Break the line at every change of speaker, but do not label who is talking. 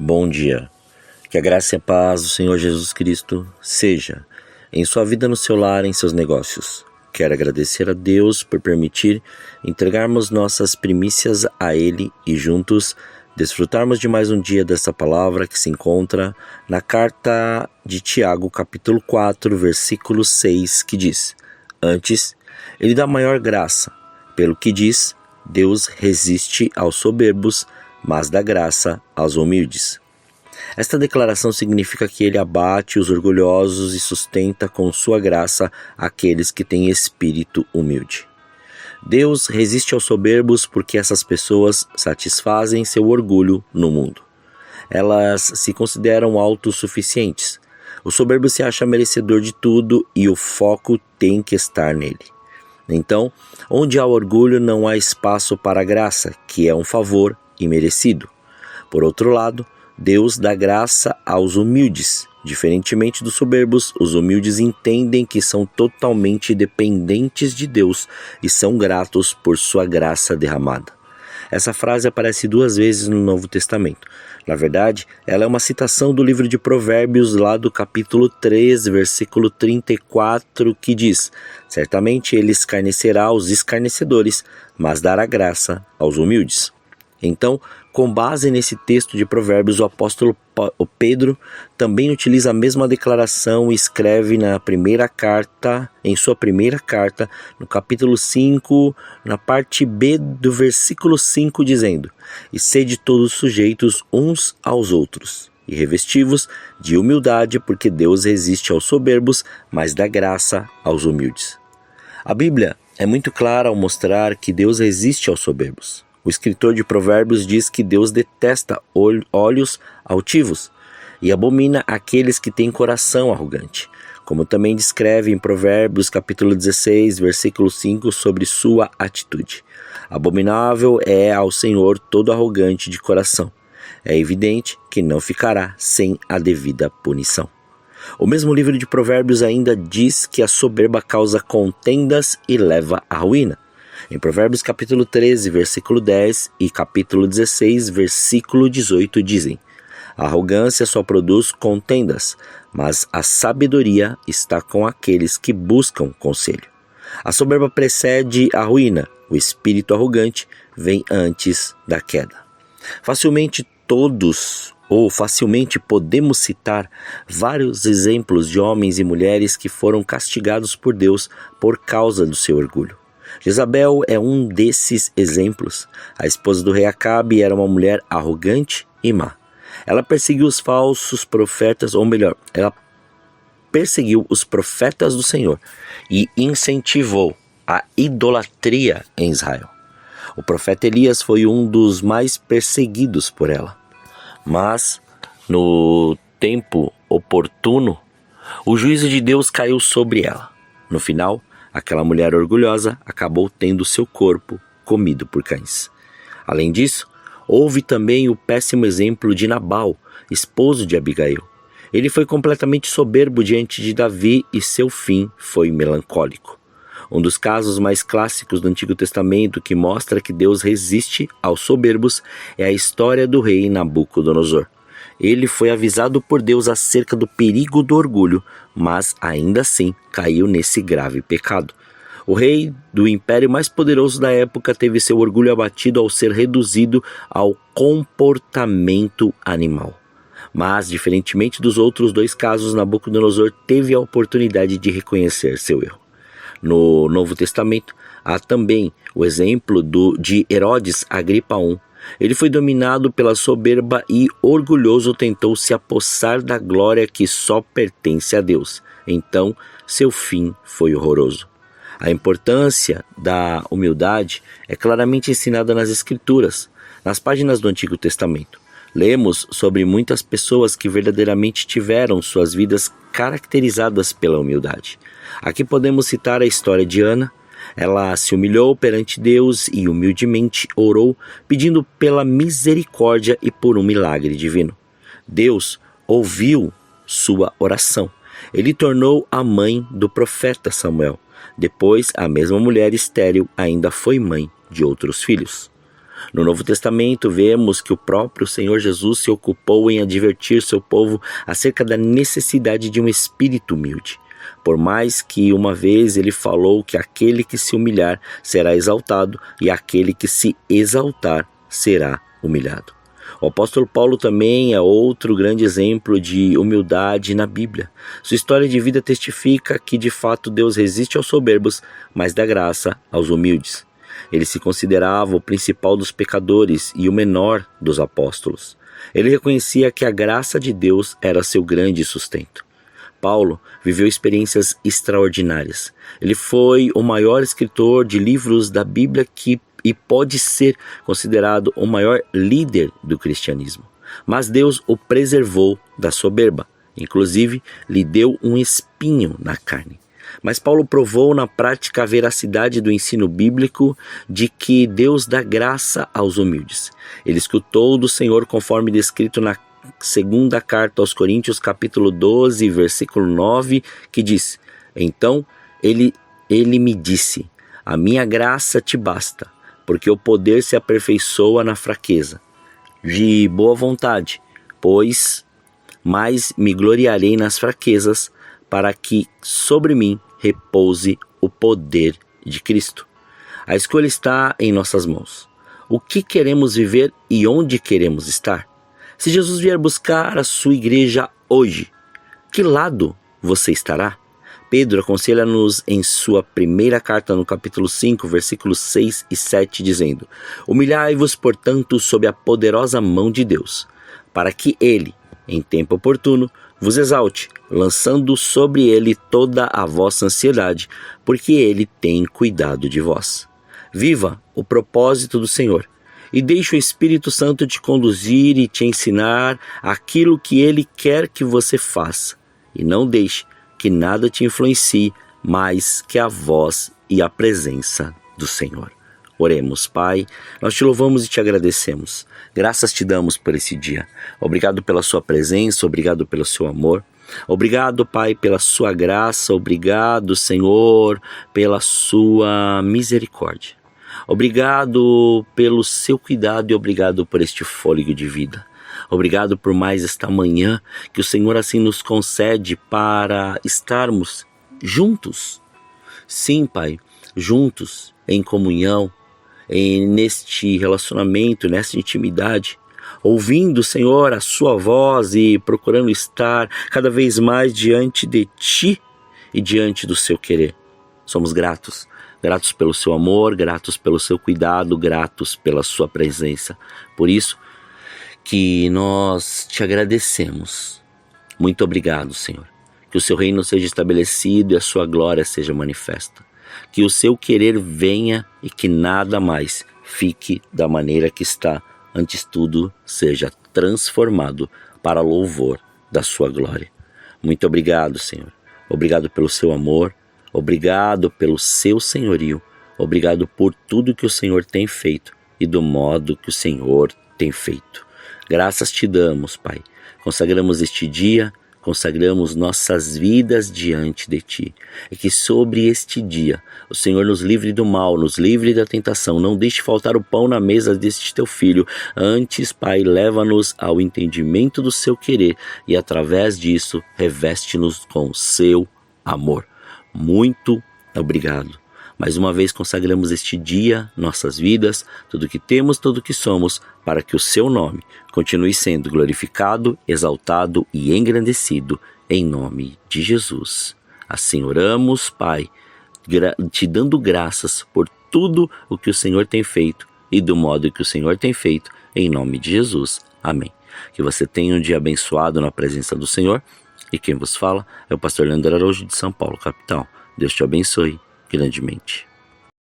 Bom dia. Que a graça e a paz do Senhor Jesus Cristo seja em sua vida, no seu lar, em seus negócios. Quero agradecer a Deus por permitir entregarmos nossas primícias a Ele e juntos desfrutarmos de mais um dia dessa palavra que se encontra na carta de Tiago, capítulo 4, versículo 6, que diz: Antes, Ele dá maior graça, pelo que diz, Deus resiste aos soberbos, mas dá graça aos humildes. Esta declaração significa que Ele abate os orgulhosos e sustenta com sua graça aqueles que têm espírito humilde. Deus resiste aos soberbos porque essas pessoas satisfazem seu orgulho no mundo. Elas se consideram autossuficientes. O soberbo se acha merecedor de tudo e o foco tem que estar nele. Então, onde há orgulho não há espaço para a graça, que é um favor imerecido. Por outro lado, Deus dá graça aos humildes. Diferentemente dos soberbos, os humildes entendem que são totalmente dependentes de Deus e são gratos por sua graça derramada. Essa frase aparece 2 vezes no Novo Testamento. Na verdade, ela é uma citação do livro de Provérbios, lá do capítulo 3, versículo 34, que diz: Certamente ele escarnecerá aos escarnecedores, mas dará graça aos humildes. Então, com base nesse texto de Provérbios, o apóstolo Pedro também utiliza a mesma declaração e escreve em sua primeira carta, no capítulo 5, na parte B do versículo 5, dizendo: E sede todos sujeitos uns aos outros, e revesti-vos de humildade, porque Deus resiste aos soberbos, mas dá graça aos humildes. A Bíblia é muito clara ao mostrar que Deus resiste aos soberbos. O escritor de Provérbios diz que Deus detesta olhos altivos e abomina aqueles que têm coração arrogante, como também descreve em Provérbios capítulo 16, versículo 5, sobre sua atitude. Abominável é ao Senhor todo arrogante de coração. É evidente que não ficará sem a devida punição. O mesmo livro de Provérbios ainda diz que a soberba causa contendas e leva à ruína. Em Provérbios capítulo 13, versículo 10 e capítulo 16, versículo 18 dizem: A arrogância só produz contendas, mas a sabedoria está com aqueles que buscam conselho. A soberba precede a ruína, o espírito arrogante vem antes da queda. Facilmente podemos citar vários exemplos de homens e mulheres que foram castigados por Deus por causa do seu orgulho. Jezabel é um desses exemplos. A esposa do rei Acabe era uma mulher arrogante e má. Ela perseguiu os falsos profetas, ou melhor, ela perseguiu os profetas do Senhor e incentivou a idolatria em Israel. O profeta Elias foi um dos mais perseguidos por ela. Mas, no tempo oportuno, o juízo de Deus caiu sobre ela. No final, aquela mulher orgulhosa acabou tendo seu corpo comido por cães. Além disso, houve também o péssimo exemplo de Nabal, esposo de Abigail. Ele foi completamente soberbo diante de Davi e seu fim foi melancólico. Um dos casos mais clássicos do Antigo Testamento que mostra que Deus resiste aos soberbos é a história do rei Nabucodonosor. Ele foi avisado por Deus acerca do perigo do orgulho, mas ainda assim caiu nesse grave pecado. O rei do império mais poderoso da época teve seu orgulho abatido ao ser reduzido ao comportamento animal. Mas, diferentemente dos outros 2 casos, Nabucodonosor teve a oportunidade de reconhecer seu erro. No Novo Testamento, há também o exemplo de Herodes Agripa I. Ele foi dominado pela soberba e orgulhoso tentou se apossar da glória que só pertence a Deus. Então, seu fim foi horroroso. A importância da humildade é claramente ensinada nas Escrituras, nas páginas do Antigo Testamento. Lemos sobre muitas pessoas que verdadeiramente tiveram suas vidas caracterizadas pela humildade. Aqui podemos citar a história de Ana. Ela se humilhou perante Deus e humildemente orou, pedindo pela misericórdia e por um milagre divino. Deus ouviu sua oração. Ele tornou a mãe do profeta Samuel. Depois, a mesma mulher estéril ainda foi mãe de outros filhos. No Novo Testamento, vemos que o próprio Senhor Jesus se ocupou em advertir seu povo acerca da necessidade de um espírito humilde. Por mais que uma vez ele falou que aquele que se humilhar será exaltado e aquele que se exaltar será humilhado. O apóstolo Paulo também é outro grande exemplo de humildade na Bíblia. Sua história de vida testifica que de fato Deus resiste aos soberbos, mas dá graça aos humildes. Ele se considerava o principal dos pecadores e o menor dos apóstolos. Ele reconhecia que a graça de Deus era seu grande sustento. Paulo viveu experiências extraordinárias. Ele foi o maior escritor de livros da Bíblia e pode ser considerado o maior líder do cristianismo. Mas Deus o preservou da soberba. Inclusive, lhe deu um espinho na carne. Mas Paulo provou na prática a veracidade do ensino bíblico de que Deus dá graça aos humildes. Ele escutou do Senhor conforme descrito na segunda carta aos Coríntios, capítulo 12, versículo 9, que diz: Então ele me disse, a minha graça te basta, porque o poder se aperfeiçoa na fraqueza. De boa vontade, pois mais me gloriarei nas fraquezas, para que sobre mim repouse o poder de Cristo. A escolha está em nossas mãos. O que queremos viver e onde queremos estar? Se Jesus vier buscar a sua igreja hoje, que lado você estará? Pedro aconselha-nos em sua primeira carta no capítulo 5, versículos 6 e 7, dizendo: Humilhai-vos, portanto, sob a poderosa mão de Deus, para que ele, em tempo oportuno, vos exalte, lançando sobre ele toda a vossa ansiedade, porque ele tem cuidado de vós. Viva o propósito do Senhor, e deixe o Espírito Santo te conduzir e te ensinar aquilo que ele quer que você faça, e não deixe que nada te influencie mais que a voz e a presença do Senhor. Oremos, Pai, nós te louvamos e te agradecemos. Graças te damos por esse dia. Obrigado pela sua presença, obrigado pelo seu amor. Obrigado, Pai, pela sua graça. Obrigado, Senhor, pela sua misericórdia. Obrigado pelo seu cuidado e obrigado por este fôlego de vida. Obrigado por mais esta manhã que o Senhor assim nos concede para estarmos juntos. Sim, Pai, juntos, em comunhão, neste relacionamento, nesta intimidade, ouvindo, Senhor, a sua voz e procurando estar cada vez mais diante de Ti e diante do seu querer. Somos gratos pelo seu amor, gratos pelo seu cuidado, gratos pela sua presença. Por isso que nós te agradecemos. Muito obrigado, Senhor. Que o seu reino seja estabelecido e a sua glória seja manifesta. Que o seu querer venha e que nada mais fique da maneira que está. Antes tudo seja transformado para louvor da sua glória. Muito obrigado, Senhor. Obrigado pelo seu amor. Obrigado pelo seu senhorio. Obrigado por tudo que o Senhor tem feito e do modo que o Senhor tem feito. Graças te damos, Pai. Consagramos este dia, consagramos nossas vidas diante de Ti. E que sobre este dia o Senhor nos livre do mal, nos livre da tentação. Não deixe faltar o pão na mesa deste Teu Filho. Antes, Pai, leva-nos ao entendimento do Seu querer e através disso reveste-nos com o Seu amor. Muito obrigado. Mais uma vez consagramos este dia, nossas vidas, tudo que temos, tudo que somos, para que o seu nome continue sendo glorificado, exaltado e engrandecido, em nome de Jesus. Assim oramos, Pai, te dando graças por tudo o que o Senhor tem feito e do modo que o Senhor tem feito, em nome de Jesus. Amém. Que você tenha um dia abençoado na presença do Senhor. E quem vos fala é o pastor Leandro Araújo de São Paulo, capital. Deus te abençoe grandemente.